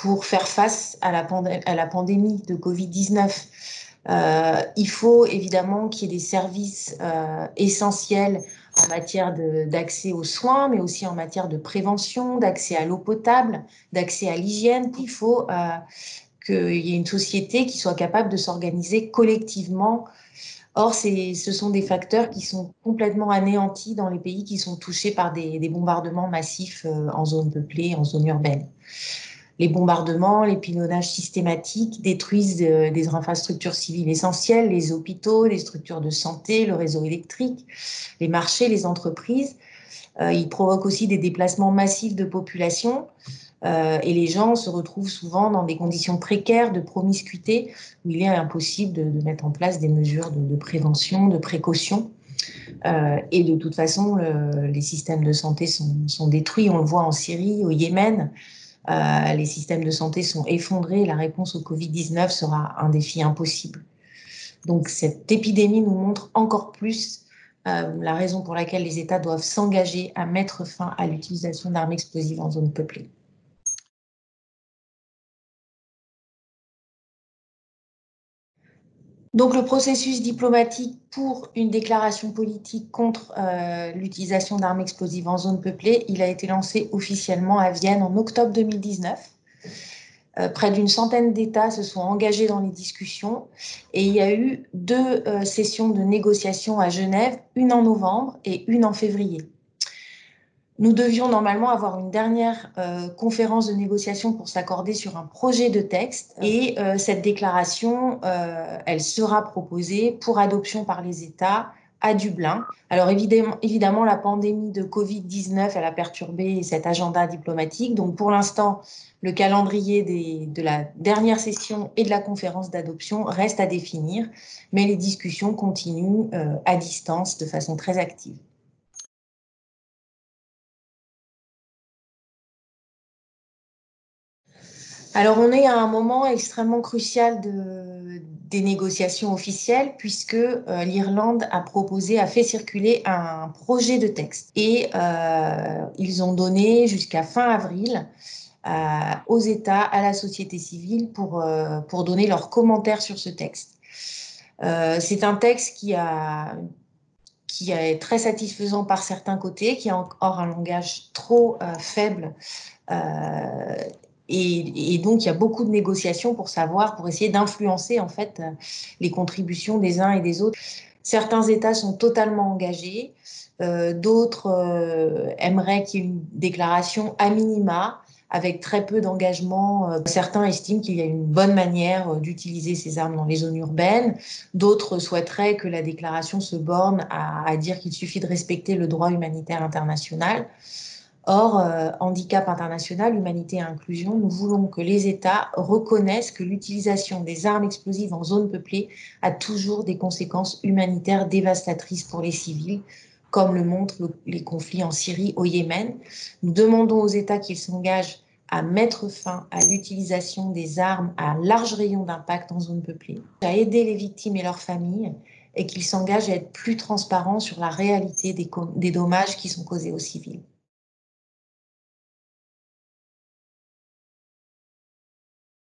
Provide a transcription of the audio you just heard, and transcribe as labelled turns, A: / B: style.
A: pour faire face à la pandémie de Covid-19. Il faut évidemment qu'il y ait des services essentiels en matière d'accès aux soins, mais aussi en matière de prévention, d'accès à l'eau potable, d'accès à l'hygiène. Il faut qu'il y ait une société qui soit capable de s'organiser collectivement. Or, ce sont des facteurs qui sont complètement anéantis dans les pays qui sont touchés par des bombardements massifs en zone peuplée, en zone urbaine. Les bombardements, les pilonnages systématiques détruisent des infrastructures civiles essentielles, les hôpitaux, les structures de santé, le réseau électrique, les marchés, les entreprises. Ils provoquent aussi des déplacements massifs de population et les gens se retrouvent souvent dans des conditions précaires de promiscuité où il est impossible de mettre en place des mesures de prévention, de précaution. Et de toute façon, les systèmes de santé sont détruits. On le voit en Syrie, au Yémen. Les systèmes de santé sont effondrés. La réponse au Covid-19 sera un défi impossible. Donc cette épidémie nous montre encore plus la raison pour laquelle les États doivent s'engager à mettre fin à l'utilisation d'armes explosives en zone peuplée. Donc le processus diplomatique pour une déclaration politique contre l'utilisation d'armes explosives en zone peuplée, il a été lancé officiellement à Vienne en octobre 2019. Près d'une centaine d'États se sont engagés dans les discussions et il y a eu deux sessions de négociations à Genève, une en novembre et une en février. Nous devions normalement avoir une dernière conférence de négociation pour s'accorder sur un projet de texte et cette déclaration, elle sera proposée pour adoption par les États à Dublin. Alors évidemment, la pandémie de Covid-19, elle a perturbé cet agenda diplomatique. Donc pour l'instant, le calendrier de la dernière session et de la conférence d'adoption reste à définir, mais les discussions continuent à distance de façon très active. Alors, on est à un moment extrêmement crucial des négociations officielles puisque l'Irlande a fait circuler un projet de texte et ils ont donné jusqu'à fin avril aux États, à la société civile pour donner leurs commentaires sur ce texte. C'est un texte qui est très satisfaisant par certains côtés, qui a encore un langage trop faible. Et donc, il y a beaucoup de négociations pour essayer d'influencer en fait les contributions des uns et des autres. Certains États sont totalement engagés, d'autres aimeraient qu'il y ait une déclaration à minima, avec très peu d'engagement. Certains estiment qu'il y a une bonne manière d'utiliser ces armes dans les zones urbaines. D'autres souhaiteraient que la déclaration se borne à dire qu'il suffit de respecter le droit humanitaire international. Or, handicap international, humanité et inclusion, nous voulons que les États reconnaissent que l'utilisation des armes explosives en zone peuplée a toujours des conséquences humanitaires dévastatrices pour les civils, comme le montrent les conflits en Syrie, au Yémen. Nous demandons aux États qu'ils s'engagent à mettre fin à l'utilisation des armes à large rayon d'impact en zone peuplée, à aider les victimes et leurs familles, et qu'ils s'engagent à être plus transparents sur la réalité des dommages qui sont causés aux civils.